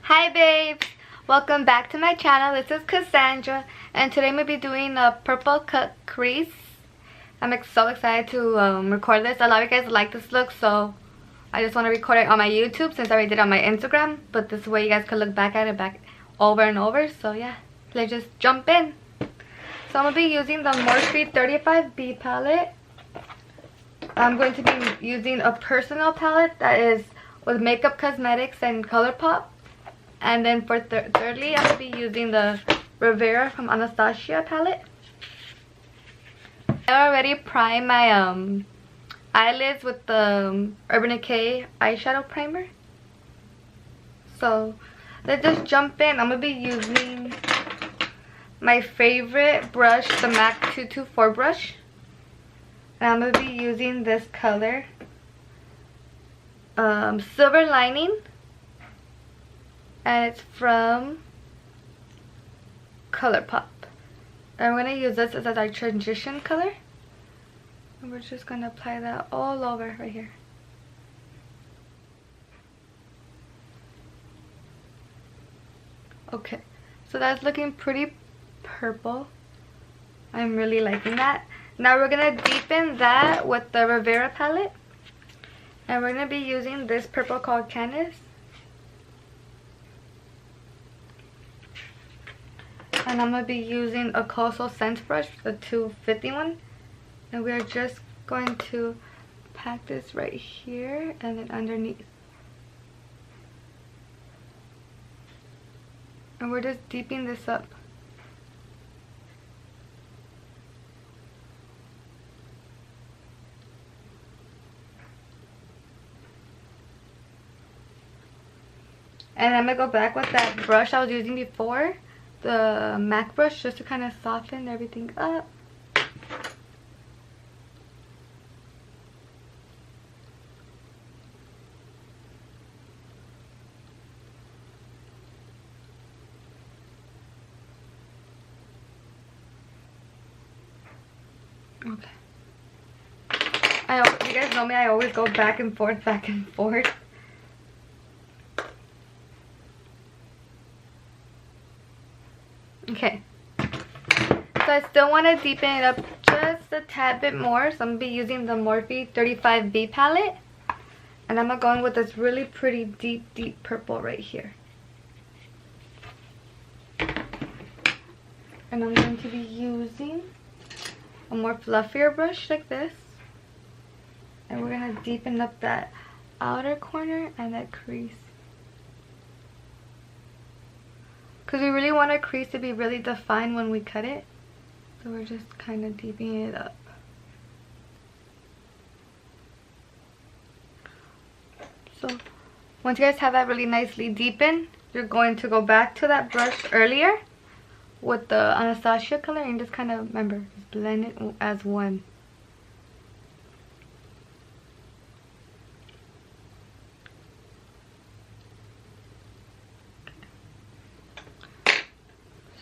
Hi babes, welcome back to my channel. This is Cassandra and today I'm going to be doing a purple cut crease. I'm so excited to record this. A lot of you guys like this look, so I just want to record it on my YouTube since I already did it on my Instagram, but this way you guys could look back at it over and over. So yeah, let's just jump in. So I'm going to be using the Morphe 35B palette. I'm going to be using a personal palette that is with Makeup Cosmetics and ColourPop. And then for thirdly, I'm going to be using the Rivera from Anastasia palette. I already primed my eyelids with the Urban Decay eyeshadow primer. So let's just jump in. I'm going to be using my favorite brush, the MAC 224 brush. And I'm going to be using this color, Silver Lining. And it's from ColourPop. And we're going to use this as our transition color. And we're just going to apply that all over right here. Okay, so that's looking pretty purple. I'm really liking that. Now we're going to deepen that with the Rivera palette. And we're going to be using this purple called Candice. And I'm going to be using a Coastal Scents brush, the 250 one. And we're just going to pack this right here and then underneath. And we're just deepening this up. And I'm going to go back with that brush I was using before, the MAC brush, just to kind of soften everything up. Okay. You guys know me, I always go back and forth, back and forth. Okay, so I still want to deepen it up just a tad bit more, so I'm going to be using the Morphe 35B palette. And I'm going to go in with this really pretty deep purple right here. And I'm going to be using a more fluffier brush like this. And we're going to deepen up that outer corner and that crease. Because we really want our crease to be really defined when we cut it. So we're just kind of deepening it up. So once you guys have that really nicely deepened, you're going to go back to that brush earlier with the Anastasia color and just kind of, remember, just blend it as one.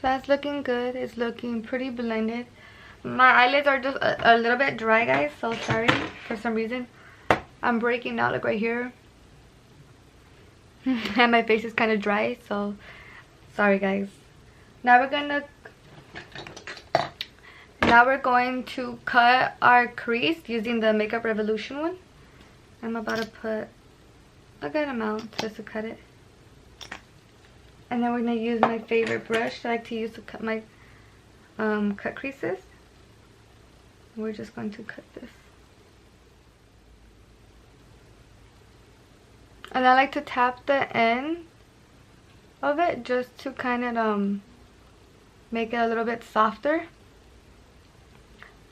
That's looking good. It's looking pretty blended. My eyelids are just a little bit dry, guys, so sorry. For some reason I'm breaking out, like right here. And my face is kind of dry, so sorry guys. Now we're going to cut our crease using the Makeup Revolution one. I'm about to put a good amount just to cut it. And then we're going to use my favorite brush that I like to use to cut my cut creases. We're just going to cut this. And I like to tap the end of it just to kind of make it a little bit softer.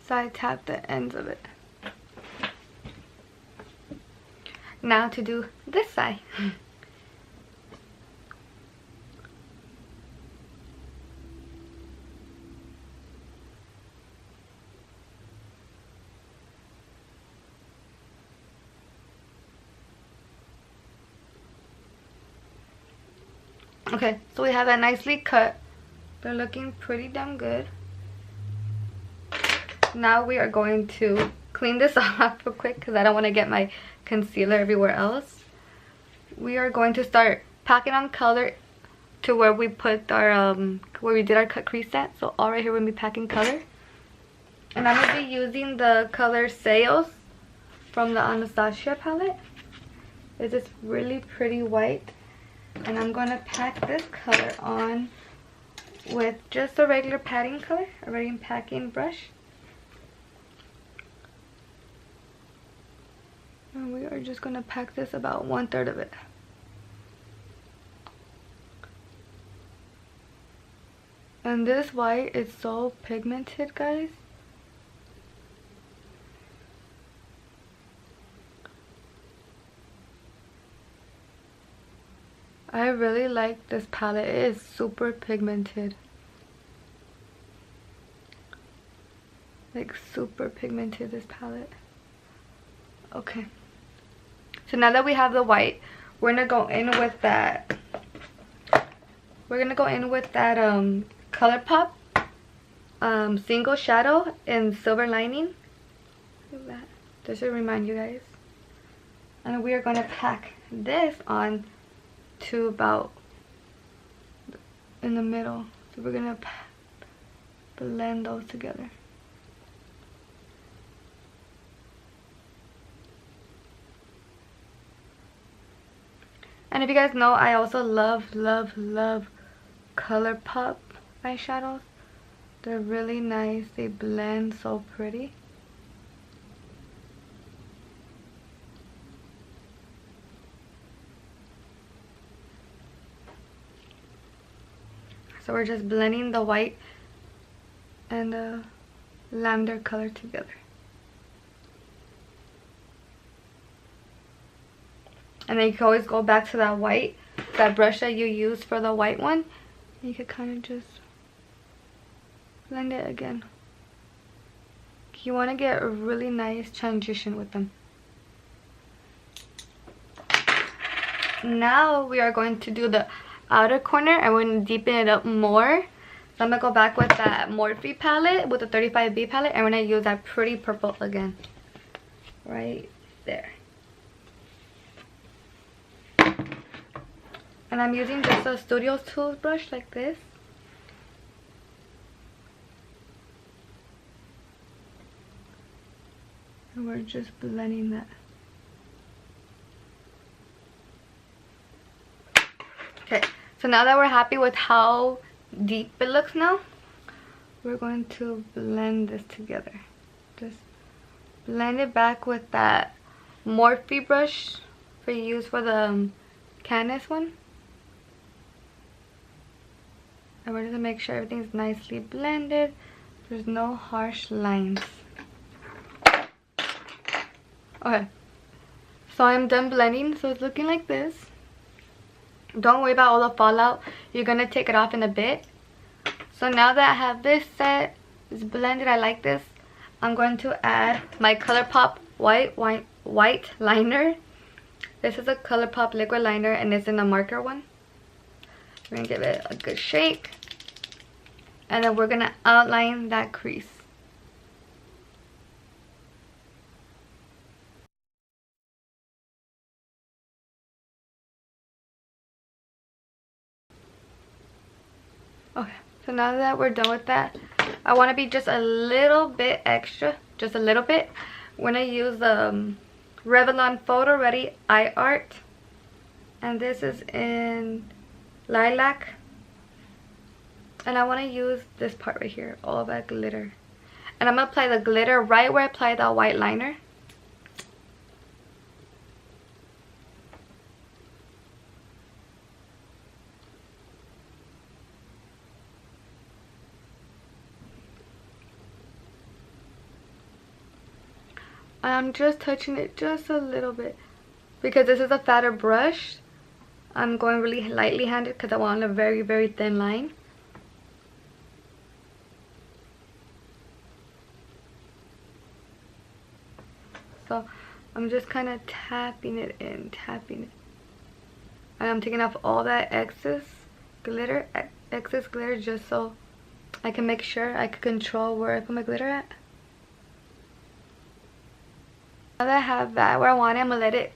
So I tap the ends of it. Now to do this side. Okay, so we have that nicely cut. They're looking pretty damn good. Now we are going to clean this off real quick because I don't want to get my concealer everywhere else. We are going to start packing on color to where we put our where we did our cut crease at. So all right here we're gonna be packing color, and I'm gonna be using the color Sales from the Anastasia palette. It's this really pretty white, and I'm gonna pack this color on with just a regular padding color, a regular packing brush. And we are just gonna pack this about 1/3 of it. And this white is so pigmented, guys. I really like this palette. It is super pigmented. Like super pigmented, this palette. Okay. So now that we have the white, we're gonna go in with that. We're gonna go in with that ColourPop single shadow in Silver Lining. Look at that. This should remind you guys. And we are gonna pack this on to about in the middle. So we're gonna blend those together. And if you guys know, I also love ColourPop eyeshadows. They're really nice. They blend so pretty. So we're just blending the white and the lavender color together. And then you can always go back to that white, that brush that you used for the white one. And you can kind of just blend it again. You want to get a really nice transition with them. Now we are going to do the outer corner, and we're going to deepen it up more. So I'm going to go back with that Morphe palette, with the 35B palette, and we're going to use that pretty purple again. Right there. And I'm using just a Studio Tools brush like this. And we're just blending that. Okay, so now that we're happy with how deep it looks now, we're going to blend this together. Just blend it back with that Morphe brush for use for the Canvas one. And we're going to make sure everything's nicely blended. There's no harsh lines. Okay. So I'm done blending. So it's looking like this. Don't worry about all the fallout. You're going to take it off in a bit. So now that I have this set, it's blended, I like this. I'm going to add my ColourPop white liner. This is a ColourPop liquid liner, and it's in a marker one. We're going to give it a good shake. And then we're going to outline that crease. Okay, so now that we're done with that, I want to be just a little bit extra. Just a little bit. We're going to use the Revlon Photo Ready Eye Art. And this is in Lilac. And I want to use this part right here, all that glitter. And I'm going to apply the glitter right where I applied that white liner. I'm just touching it just a little bit. Because this is a fatter brush, I'm going really lightly handed because I want a very, very thin line. So I'm just kind of tapping it in, tapping it. And I'm taking off all that excess glitter just so I can make sure I can control where I put my glitter at. Now that I have that where I want it, I'm going to let it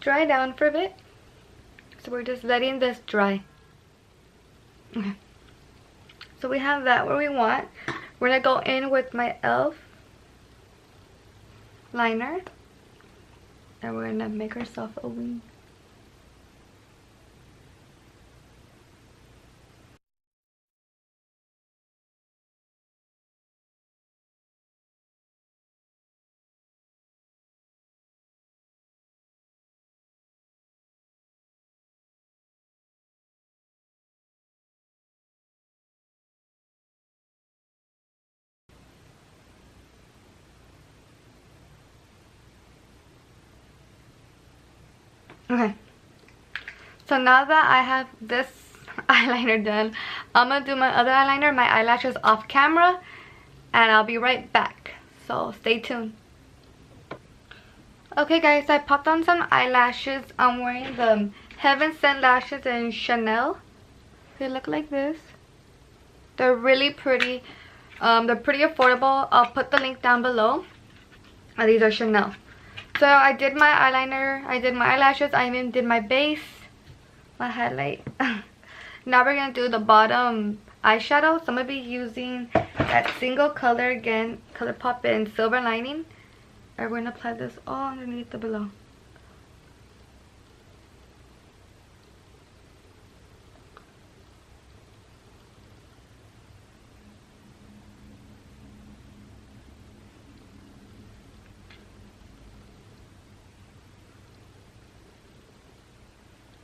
dry down for a bit. So So we're just letting this dry. Okay. So we have that where we want. We're gonna go in with my e.l.f. liner. And we're gonna make ourselves a wing. Okay, so now that I have this eyeliner done, I'm gonna do my other eyeliner, my eyelashes off camera, and I'll be right back, so stay tuned. Okay guys, I popped on some eyelashes. I'm wearing the Heaven Sent lashes in Chanel. They look like this. They're really pretty. They're pretty affordable. I'll put the link down below. And these are Chanel. So I did my eyeliner, I did my eyelashes, I even did my base, my highlight. Now we're going to do the bottom eyeshadow. So I'm going to be using that single color again, ColourPop in Silver Lining. And we're going to apply this all underneath the below.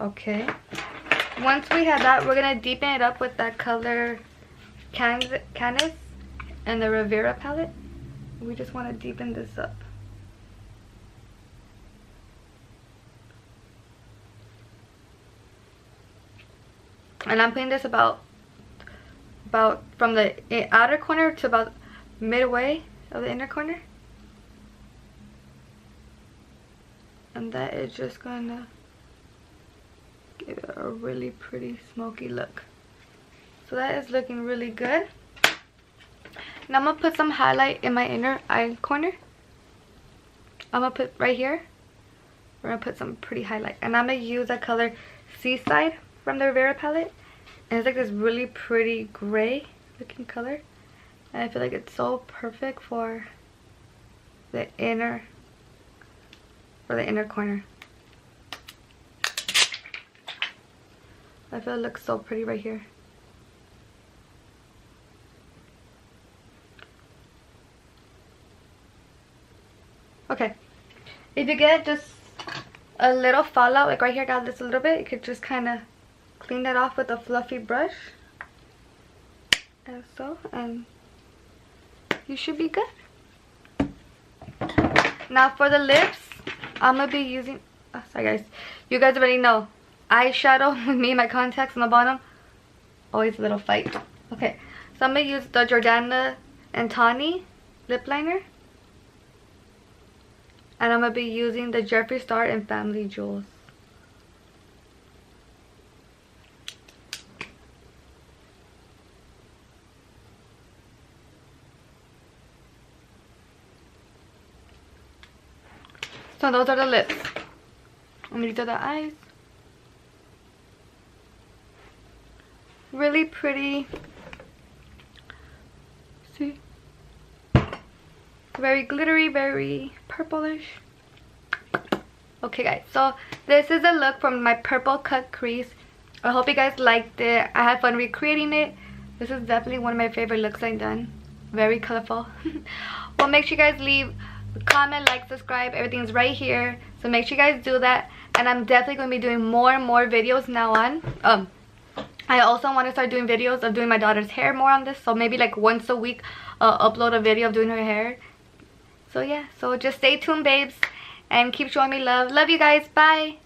Okay, once we have that, we're gonna deepen it up with that color Canvas and the Rivera palette. We just want to deepen this up. And I'm putting this about from the outer corner to about midway of the inner corner. And that is just gonna give it a really pretty smoky look. So that is looking really good. Now I'm gonna put some highlight in my inner eye corner. I'm gonna put right here. We're gonna put some pretty highlight, and I'm gonna use the color Seaside from the Rivera palette. And it's like this really pretty gray looking color, and I feel like it's so perfect for the inner corner. I feel it looks so pretty right here. Okay, if you get just a little fallout, like right here, I got this a little bit, you could just kind of clean that off with a fluffy brush, as so, and you should be good. Now for the lips, I'm gonna be using, oh, sorry guys, you guys already know, eyeshadow with me and my contacts on the bottom, always a little fight. Okay, so I'm gonna use the Jordana and Tawny lip liner, and I'm gonna be using the Jeffree Star and Family Jewels. So those are the lips, and these are the eyes. Really pretty. See? Very glittery, very purplish. Okay guys, so this is a look from my purple cut crease. I hope you guys liked it. I had fun recreating it. This is definitely one of my favorite looks I've done. Very colorful. Well, make sure you guys leave a comment, like, subscribe. Everything's right here. So make sure you guys do that. And I'm definitely going to be doing more and more videos now on. I also want to start doing videos of doing my daughter's hair more on this. So maybe like once a week, upload a video of doing her hair. So yeah, so just stay tuned, babes. And keep showing me love. Love you guys. Bye.